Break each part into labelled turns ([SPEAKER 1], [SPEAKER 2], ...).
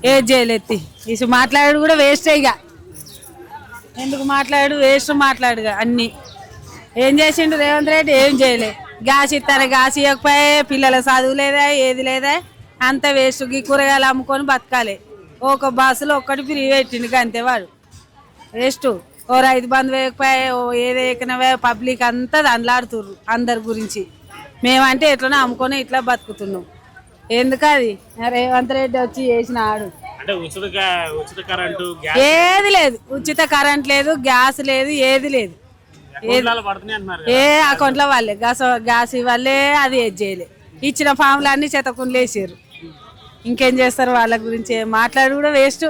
[SPEAKER 1] ఏది చేయలేదు. ఇసు మాట్లాడు కూడా వేస్ట్ ఇక. ఎందుకు మాట్లాడు, వేస్ట్ మాట్లాడుగా అన్నీ. ఏం చేసిండు రేవంత్ రెడ్డి? ఏం చేయలే. గ్యాస్ ఇస్తాను, గ్యాస్ ఇవ్వకపోయే పిల్లల చదువు లేదా, ఏది లేదా, అంత వేస్ట్. ఈ కూరగాయలు అమ్ముకొని బతకాలి. ఒక బస్సులో ఒక్కటి ఫ్రీ పెట్టిండు అంతే. వాడు వేస్ట్. ఓ రైతు బంధు వేయకపోయే, ఓ ఏది ఎక్కినవే, పబ్లిక్ అంతా దండలాడుతుర్రు అందరి గురించి. మేమంటే ఎట్లనో అమ్ముకొని ఇట్లా బతుకుతున్నాం. ఎందుకు అది రేవంత్ రెడ్డి వచ్చి చేసిన ఆడు? ఏది లేదు, ఉచిత కరెంట్ లేదు, గ్యాస్ లేదు, ఏది లేదు. ఏ అకౌంట్లో వాళ్ళే గ్యాస్ ఇవ్వాలే, అది ఏది చేయలే. ఇచ్చిన ఫామ్లు అన్ని చెత్తకుండా వేసారు. ఇంకేం చేస్తారు? వాళ్ళ గురించి మాట్లాడి కూడా వేస్ట్.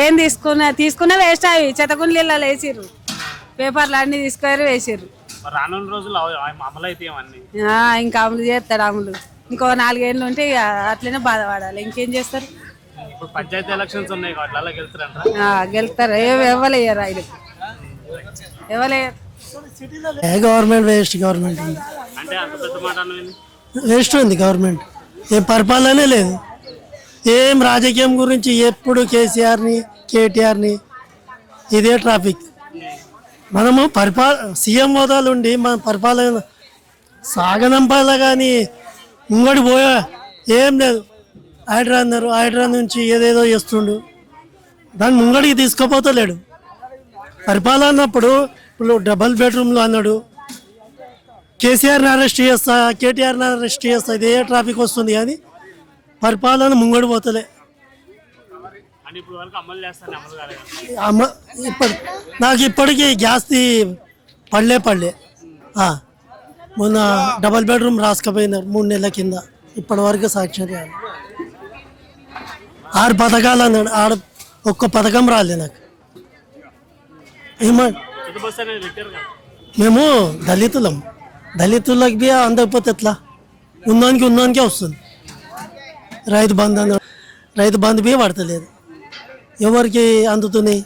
[SPEAKER 1] ఏం తీసుకున్నా వేస్ట్. అవి చెత్తకుండా వేసిర్రు, పేపర్లు అన్ని తీసుకొని వేసిర్రు. ఇంకా అమలు చేస్తాడు. అమలు ఇంకో 4 ఏళ్ళు ఉంటే ఇక అట్లనే బాధపడాలి. ఇంకేం చేస్తారు?
[SPEAKER 2] పంచాయతీ ఎలక్షన్స్ ఉన్నాయి,
[SPEAKER 1] గెలుస్తారు. ఇవ్వలేరు ఆయన, ఇవ్వలేరు.
[SPEAKER 3] Government waste. గవర్నమెంట్ వేస్ట్ ఉంది. గవర్నమెంట్ ఏం పరిపాలనే లేదు. ఏం రాజకీయం గురించి ఎప్పుడు కేసీఆర్ని, కేటీఆర్ని, ఇదే ట్రాఫిక్. మనము సీఎం హోదాలు ఉండి మన పరిపాలన సాగనంపాల, కానీ ముంగడి పోయా ఏం లేదు. హైడ్రా అన్నారు, హైడ్రా నుంచి ఏదేదో చేస్తుండు, దాన్ని ముంగడికి తీసుకోపోతలేడు. పరిపాలన అన్నప్పుడు ఇప్పుడు డబల్ బెడ్రూమ్లు అన్నాడు, కేసీఆర్ని అరెస్ట్ చేస్తా, కేటీఆర్ని అరెస్ట్ చేస్తా, ఇదే ట్రాఫిక్ వస్తుంది. కానీ పరిపాలన ముంగడి పోతలే. నాకు ఇప్పటికీ గ్యాస్ది పడలే. మొన్న డబల్ బెడ్రూమ్ రాసుకపోయినారు 3 నెలల కింద. ఇప్పటి వరకు సాక్ష్యం 6 పథకాలు అన్నాడు, ఒక్క పథకం రాలే నాకు. మేము దళితులకు బి అందకపోతే ఎట్లా? ఉన్నోనికే వస్తుంది. రైతు బంధు బి పడతలేదు. ఎవరికి అందుతున్నాయి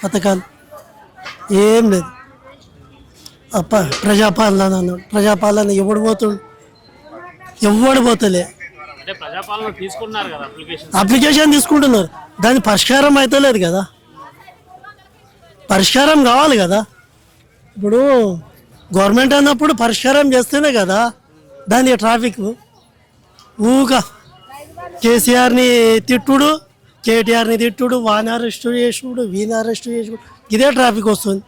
[SPEAKER 3] పథకాలు? ఏం లేదు. ప్రజాపాలన అన్నాడు, ప్రజాపాలన ఎవడు పోతలే. అప్లికేషన్ తీసుకుంటున్నారు, దాని పరిష్కారం అవుతలేదు కదా. పరిష్కారం కావాలి కదా. ఇప్పుడు గవర్నమెంట్ అన్నప్పుడు పరిష్కారం చేస్తేనే కదా. దాని ట్రాఫిక్ ఊగా కేసీఆర్ని తిట్టుడు, కేటీఆర్ని తిట్టుడు, వాని అరెస్ట్ చేసుడు, వీని అరెస్ట్ చేసుడు, ఇదే ట్రాఫిక్ వస్తుంది.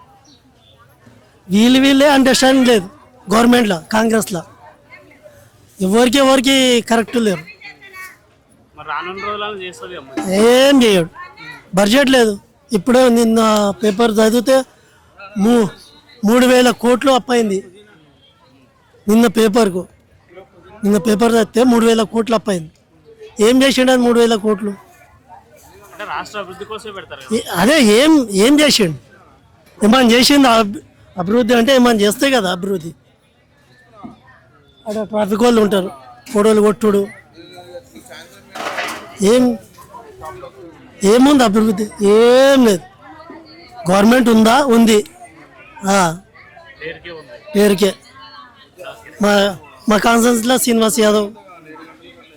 [SPEAKER 3] వీళ్ళే అండర్స్టాండింగ్ లేదు గవర్నమెంట్లో, కాంగ్రెస్లో. ఎవరికి కరెక్ట్ లేరు. ఏం చేయడు. బడ్జెట్ లేదు. ఇప్పుడే నిన్న పేపర్ చదివితే 3,000 కోట్లు అప్పయింది. నిన్న పేపర్ చదివితే 3,000 కోట్లు అప్పయింది. ఏం చేసిండు అది 3,000 కోట్లు? అదే ఏం చేసిండు? ఏమన్నా చేసిండు అభివృద్ధి? అంటే ఏమన్నా చేస్తే కదా అభివృద్ధి. అక్కడ ట్రాఫిక్ వాళ్ళు ఉంటారు, ఫోటోలు కొట్టుడు. ఏముంది అభివృద్ధి? ఏం లేదు. గవర్నమెంట్ ఉంది పేరుకే. మా కాన్స్టిట్యూన్సీలో శ్రీనివాస్ యాదవ్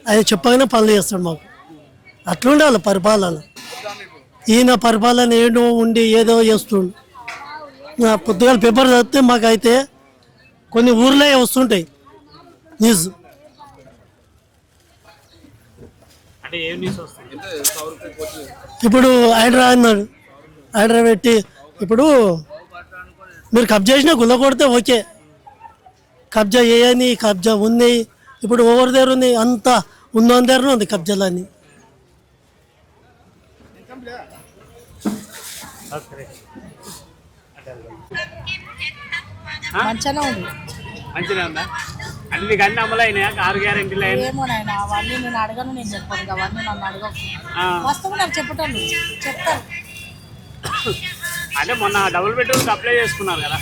[SPEAKER 3] ఆయన చెప్పగానే పనులు చేస్తాడు మాకు. అట్లుండాలి పరిపాలన. ఈయన పరిపాలన ఏదో ఉండి ఏదో చేస్తుండు. పొద్దుగాల పేపర్ చదివితే మాకైతే కొన్ని ఊర్లే వస్తుంటాయి న్యూస్. ఇప్పుడు హైడ్రా అన్నాడు, హైడ్రా పెట్టి ఇప్పుడు మీరు కబ్జా చేసినా గుల్ల కొడితే ఓకే. కబ్జా చేయని కబ్జా ఉన్నాయి. ఇప్పుడు ఎవరి దగ్గర ఉంది? అంతా ఉన్నోని దగ్గర ఉంది కబ్జాలన్నీ.
[SPEAKER 4] మంచిగా ఉంది.
[SPEAKER 2] అన్ని అన్ని అమలైనాయా? 6 గ్యారెంటీలు
[SPEAKER 4] ఏమోనైనా అవన్నీ నేను అడగను, నేను చెప్పాను. అవన్నీ నన్ను అడగకు. వస్తువు నాకు చెప్తాను.
[SPEAKER 2] అంటే మొన్న డబుల్ బెడ్రూమ్ అప్లై చేసుకున్నాను కదా,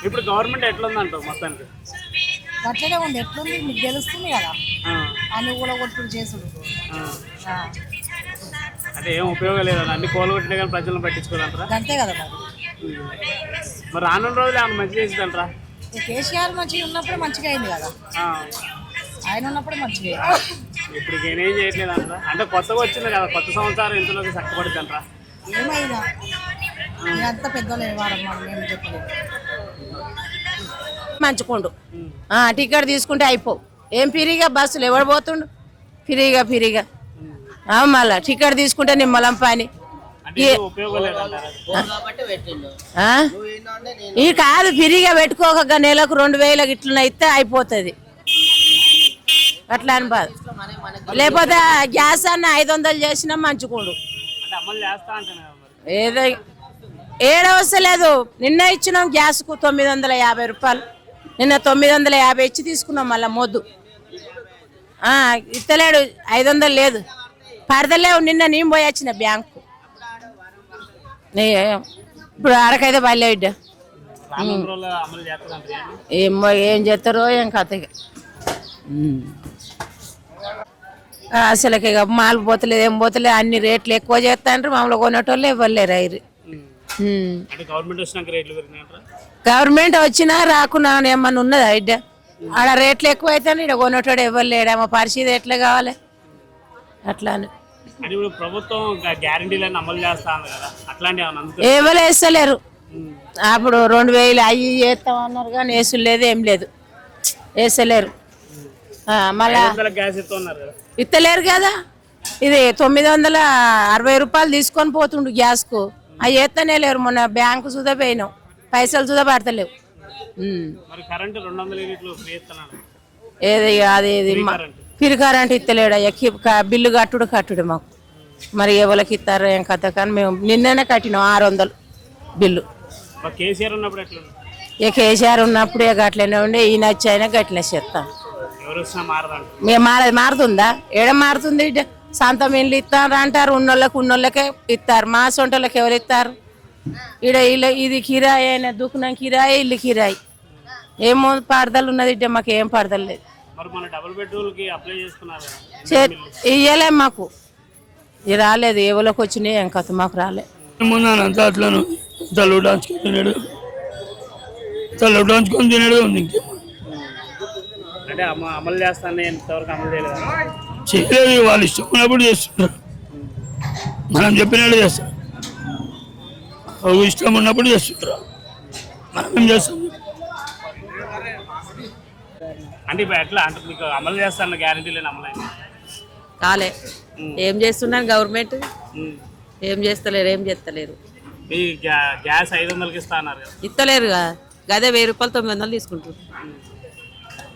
[SPEAKER 2] ఇప్పుడు గవర్నమెంట్ ఎట్లుందంటావు మొత్తానికి?
[SPEAKER 4] అట్లనే ఉంది. ఎట్లుంది మీకు తెలుస్తుంది కదా. అన్ని కూడా కొట్టుడు చేసుడు
[SPEAKER 2] అంటే ఏం ఉపయోగం లేదు. అన్ని కోలు కొట్టినా కానీ ప్రజలను పట్టించుకోవాలంటారా?
[SPEAKER 4] అంతే కదా.
[SPEAKER 2] మరి రానున్న రోజులు ఏమన్నా మంచి చేసిందంటారా?
[SPEAKER 4] ఈ కేసీఆర్ మంచిగా ఉన్నప్పుడు మంచిగా అయింది కదా,
[SPEAKER 2] ఆ,
[SPEAKER 4] ఆయన ఉన్నప్పుడు మంచిగా అయింది.
[SPEAKER 2] ఇప్పుడు నేనేం చేయట్లేదు అంటారా? అంటే కొత్తగా వచ్చింది కదా, కొత్త సంవత్సరం ఇంతలోకి చక్కబడుద్ది అంటారా?
[SPEAKER 4] ఏమైందా అంత పెద్దలు వాడమ్మా మేము చెప్పలేదు.
[SPEAKER 5] మంచుకోండు టికెట్ తీసుకుంటే అయిపోవు. ఏం ఫ్రీగా బస్సులు ఎవడు పోతుండు ఫ్రీగా మళ్ళా టికెట్ తీసుకుంటే నిమ్మలం పని
[SPEAKER 2] అంటే ఇది ఉపయోగం లేదంటారా?
[SPEAKER 5] ఈ కాదు ఫ్రీగా పెట్టుకోక నెలకు 2000 ఇట్లా ఇస్తే అయిపోతుంది అట్లా అని బాధ. లేకపోతే గ్యాస్ అన్న 500 చేసినా మంచుకోండు.
[SPEAKER 2] అంటే అమలు చేస్తా అంటున్నా మరి.
[SPEAKER 5] ఏదో ఏడవస్తలేదు. నిన్న ఇచ్చినాం గ్యాస్కు 950 రూపాయలు. నిన్న 950 ఇచ్చి తీసుకున్నాం. మళ్ళీ మొద్దు ఇస్తలేడు. 500 లేదు, పడతలేవు. నిన్న నేను పోయి వచ్చిన బ్యాంకు. ఇప్పుడు ఆడకైతే బయలు బిడ్డ
[SPEAKER 2] రానున్న రోజుల్లో అమలు చేస్తారంటారా?
[SPEAKER 5] ఏం చేస్తారో ఏం కథ. అసలు ఇక మాలు పోతలేదు, ఏం పోతలేదు. అన్ని రేట్లు ఎక్కువ చేస్తాంటారు. మామూలు కొనేటోళ్ళు ఇవ్వలేరు అయిరు.
[SPEAKER 2] అంటే గవర్నమెంట్ వచ్చినాక రేట్లు పెరిగినాయంటారా?
[SPEAKER 5] గవర్నమెంట్ వచ్చినా రాకున్నా ఏమన్నా ఉన్నదా బిడ్డ? ఆడ రేట్లు ఎక్కువ అయితే ఇక్కడ కొనేటోడు ఇవ్వలేడు. మా పరిస్థితి ఎట్లా కావాలి అట్లా అని.
[SPEAKER 2] అంటే ఇప్పుడు ప్రభుత్వం గ్యారంటీలను అమలు చేస్తా ఉంది కదా, అట్లాంటి ఏమన్నా అందుకు
[SPEAKER 5] ఎవరు వేస్తలేరు. అప్పుడు 2000 అయ్యి వేస్తామన్నారు కానీ వేసులు లేదు, ఏం లేదు, వేస్తలేరు. మళ్ళా
[SPEAKER 2] గ్యాస్ ఇస్తున్నారు కదా.
[SPEAKER 5] ఇస్తలేరు కదా. ఇది 960 రూపాయలు తీసుకొని పోతుండు గ్యాస్కు. అవి వేస్తనే లేరు. మొన్న బ్యాంకు సుధా పోయినాం, పైసలు సుధా పడతలేవు.
[SPEAKER 2] మరి కరెంటు 200 యూనిట్లు ఫ్రీ ఇస్తున్నారు.
[SPEAKER 5] ఏది అది ఫ్రీ కరెంట్ ఇస్తలేడు. అయ్యా బిల్లు కట్టుడు మాకు. మరి ఎవరికి ఇస్తారో ఏం కథ. కానీ మేము నిన్ననే కట్టినాం 600 బిల్లు.
[SPEAKER 2] కేసీఆర్ ఉన్నప్పుడు ఎట్లా
[SPEAKER 5] ఇక కేసీఆర్ ఉన్నప్పుడు ఇక అట్లనే ఉండే. ఈయన వచ్చి అయినా గట్లనే చేస్తాం.
[SPEAKER 2] ఎవరు వచ్చినా మారదంట.
[SPEAKER 5] మేము మారుతుందా? ఏడ మారుతుంది? సొంతం ఇల్లు ఇస్తారు అంటారు. ఉన్నోళ్ళకే ఇస్తారు. మా సొంటోళ్ళకి ఎవరు ఇస్తారు? ఇది కిరాయి అయినా దుకాణం కిరాయి, ఇల్లు కిరాయి. ఏమో పడదలు ఉన్నది ఇడ్డ. మాకు ఏం పడదలు లేదు.
[SPEAKER 2] మరి మన డబుల్ బెడ్రూమ్ కి అప్లై చేసుకున్నారు కదా,
[SPEAKER 5] ఇయ్యలే మాకు. ఇది రాలేదు. ఎవరికి వచ్చినాయి ఏం కథ మాకు రాలేదు.
[SPEAKER 6] అంతా అట్లను డాన్చుకొని తినడు ఉంది. ఇంకేం
[SPEAKER 2] అంటే అమలు చేస్తాను ఎంతవరకు అమలు చేయలేదు.
[SPEAKER 6] చేయలేదు. వాళ్ళు ఇష్టం ఉన్నప్పుడు చేస్తున్నారు. మనం చెప్పినట్టు చేస్తారు. ఇష్టం ఉన్నప్పుడు చేస్తున్నారు. మనం ఏం చేస్తాం?
[SPEAKER 2] అంటే ఇప్పుడు ఎట్లా అంటే మీకు అమలు చేస్తాను గ్యారంటీ లేని అమలు అయింది
[SPEAKER 7] కాలే. ఏం చేస్తున్నారు గవర్నమెంట్? ఏం చేస్తలేరు.
[SPEAKER 2] మీ గ్యాస్ 500కి ఇస్తా అన్నారు కదా,
[SPEAKER 7] ఇస్తలేరుగా. గదే 1000 రూపాయలు 900 తీసుకుంటారు.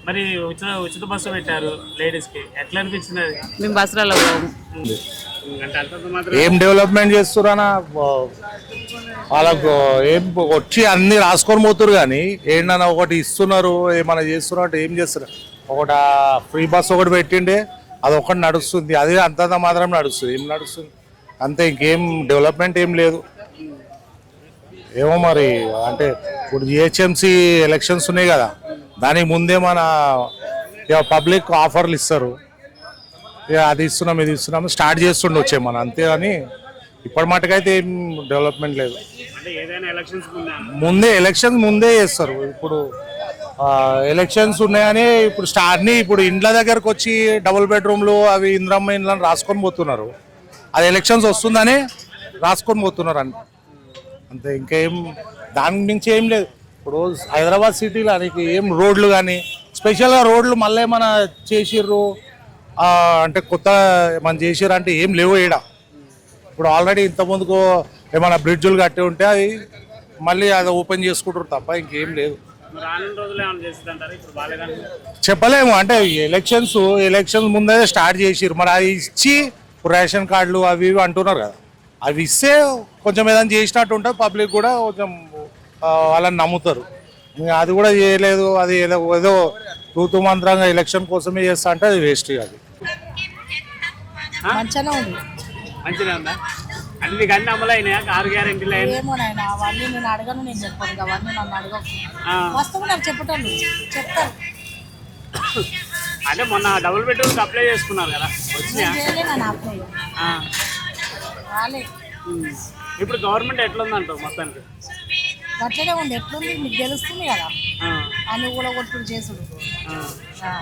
[SPEAKER 2] మరి ఉచిత బస్సు పెట్టారు లేడీస్ కి, ఎట్లా అనిపించింది అది?
[SPEAKER 7] మేము బస్సులలో
[SPEAKER 2] అంటే అంతంత మాత్రం
[SPEAKER 8] ఏం డెవలప్మెంట్ చేస్తున్నా వాళ్ళకు ఏం వచ్చి అన్ని రాసుకొని పోతున్నారు. కానీ ఏంటన్నా ఒకటి ఇస్తున్నారు, ఏమైనా చేస్తున్నారు అంటే ఏం చేస్తారు? ఒకటి ఫ్రీ బస్ ఒకటి పెట్టిండే, అది ఒకటి నడుస్తుంది. అదే అంతంత మాత్రం నడుస్తుంది. ఏం నడుస్తుంది? అంతే, ఇంకేం డెవలప్మెంట్ ఏం లేదు. ఏమో మరి. అంటే ఇప్పుడు జిహెచ్ఎంసీ ఎలక్షన్స్ ఉన్నాయి కదా, దానికి ముందే మన పబ్లిక్ ఆఫర్లు ఇస్తారు. అది ఇస్తున్నాం ఇది ఇస్తున్నాం స్టార్ట్ చేస్తుండొచ్చే మనం, అంతేగాని ఇప్పటి మటుకైతే ఏం డెవలప్మెంట్ లేదు.
[SPEAKER 2] అంటే ఏదైనా ఎలక్షన్స్
[SPEAKER 8] ఎలక్షన్స్ ముందే చేస్తారు. ఇప్పుడు ఎలక్షన్స్ ఉన్నాయని ఇప్పుడు ఇప్పుడు ఇండ్ల దగ్గరకు వచ్చి డబుల్ బెడ్రూమ్లు అవి ఇంద్రమ్మ ఇండ్లను రాసుకొని పోతున్నారు. అది ఎలక్షన్స్ వస్తుందని రాసుకొని పోతున్నారు అంతే. ఇంకేం దాని నుంచి ఏం లేదు. ఇప్పుడు హైదరాబాద్ సిటీలో ఏం రోడ్లు కానీ స్పెషల్గా రోడ్లు మళ్ళీ ఏమైనా చేసిర్రు అంటే కొత్త మనం చేసిర్రు అంటే ఏం లేవు ఈడ. ఇప్పుడు ఆల్రెడీ ఇంతకుముందుకు ఏమైనా బ్రిడ్జులు కట్టి ఉంటే అవి మళ్ళీ అది ఓపెన్ చేసుకుంటారు తప్ప ఇంకేం లేదు. చెప్పలేము. అంటే ఎలక్షన్స్ ముందే స్టార్ట్ చేసిర్రు. మరి అది ఇచ్చి రేషన్ కార్డులు అవి ఇవి అంటున్నారు కదా, అవి ఇస్తే కొంచెం ఏదైనా చేసినట్టు ఉంటుంది. పబ్లిక్ కూడా కొంచెం వాళ్ళని నమ్ముతారు. అది కూడా చేయలేదు. అది ఏదో తూతు మంత్రంగా ఎలక్షన్ కోసమే చేస్తా అంటే అది వేస్ట్. అది
[SPEAKER 4] మంచిగానే ఉంది.
[SPEAKER 2] మంచిగా ఉందా? అంటే నీకు అన్ని అమలు అయినాయా? 6 గ్యారెంటీలు అయినా?
[SPEAKER 4] ఏమో నాయన అవన్నీ నేను అడగను, నేను చెప్పాను. అవన్నీ నన్ను అడగకు. వస్తువు నాకు చెప్పటోళ్ళు చెప్తారు.
[SPEAKER 2] అంటే మొన్న డబుల్ బెడ్రూమ్ అప్లై చేసుకున్నారు కదా, వచ్చినాయా?
[SPEAKER 4] నన్ను అప్లై రాలే.
[SPEAKER 2] ఇప్పుడు గవర్నమెంట్ ఎట్లుందంటావు మొత్తానికి?
[SPEAKER 4] అట్లనే ఉంది. ఎట్లుంది మీకు తెలుస్తుంది కదా. అన్ని కూలగొట్టుడు చేసుడు ఆ.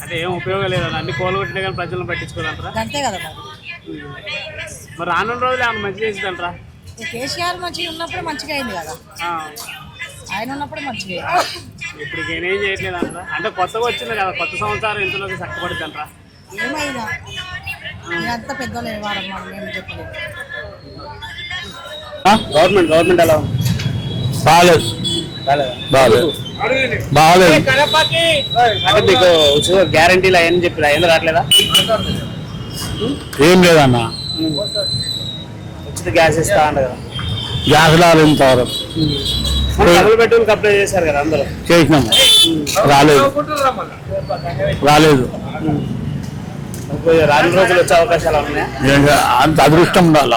[SPEAKER 2] అంటే ఏం ఉపయోగం లేదన్న, అన్ని కోలుగొట్టినా కానీ ప్రజలను పట్టించుకోదంటారా?
[SPEAKER 4] అంతే కదా
[SPEAKER 2] మరి రానున్న రోజులు ఏమన్నా మంచి చేసిందంటారా?
[SPEAKER 4] మరి కేసీఆర్ మంచిగా ఉన్నప్పుడు మంచిగా అయింది కదా, ఆయన ఉన్నప్పుడు మంచిగా అయింది.
[SPEAKER 2] ఇప్పుడు నేనేం చేయట్లేదు అంటారా? అంటే కొత్తగా వచ్చింది కదా, కొత్త సంవత్సరం ఇంతలోకి చక్కబడుతుంది అంటారా?
[SPEAKER 4] ఏమైనా అంత పెద్దోళ్ళు వాడడం మనం ఏం చెప్పలేదు.
[SPEAKER 2] గవర్నమెంట్ ఎలా ఉంది?
[SPEAKER 6] బాగాలేదు బాగాలేదు బాగాలేదు.
[SPEAKER 2] అంటే మీకు ఉచిత గ్యారంటీలు అవన్నీ చెప్పి అవన్నీ రావట్లేదా?
[SPEAKER 6] ఏం లేదన్న,
[SPEAKER 2] ఉచిత గ్యాస్ ఇస్తా అంట కదా,
[SPEAKER 6] గ్యాస్ రాలేదు ఇంతవరకు.
[SPEAKER 2] డబుల్ బెడ్రూమ్కి అప్లై చేశారు కదా అందరూ,
[SPEAKER 6] చేసినాం, రాలేదు రాలేదు.
[SPEAKER 2] రాను రోజులు వచ్చే అవకాశాలు ఉన్నాయా?
[SPEAKER 6] అంత అదృష్టం ఉండాల.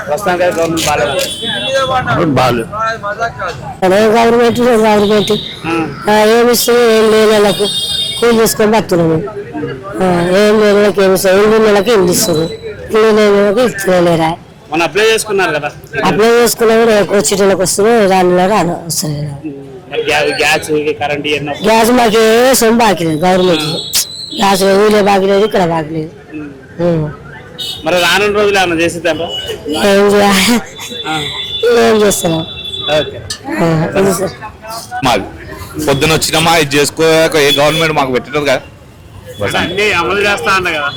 [SPEAKER 2] ప్రస్తుతానికి గవర్నమెంట్ బాగాలేదు.
[SPEAKER 6] బాగాలేదు.
[SPEAKER 9] గవర్నమెంట్ ఏమి ఇస్తుంది, ఏం లేని వాళ్ళకు కూలి చేసుకొని బతున్నాము. ఏం లేని వాళ్ళకి ఏమి ఇస్తారు, ఏం లేని వాళ్ళకి ఏం ఇస్తారు, ఇల్లు లేని వాళ్ళకి ఇస్తలేరా.
[SPEAKER 2] మనం అప్లై చేసుకున్నారు కదా,
[SPEAKER 9] అప్లై చేసుకున్నా కూడా వచ్చేటోళ్ళకి వస్తున్నాయి, రాని రాని వస్తలేదు.
[SPEAKER 2] గ్యాస్ కరెంట్
[SPEAKER 9] గ్యాస్ మాకు ఏ సొమ్ము బాకిలేదు, గవర్నమెంట్ గ్యాస్ ఊళ్ళో బాకిలేదు, ఇక్కడ బాకిలేదు.
[SPEAKER 2] మరి రానున్న రోజులు ఏమన్నా చేసేద్దాం?
[SPEAKER 9] ఏం చేస్తున్నాం
[SPEAKER 8] మాది పొద్దున వచ్చినామా ఇది చేసుకోక ఏ గవర్నమెంట్ మాకు పెట్టడం కదా,
[SPEAKER 2] అన్ని అమలు చేస్తా అన్న కదా.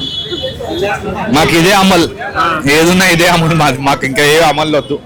[SPEAKER 8] మాకు ఇదే అమలు, ఏదున్నా ఇదే అమలు మాది, మాకు ఇంకా ఏ అమలు వద్దు.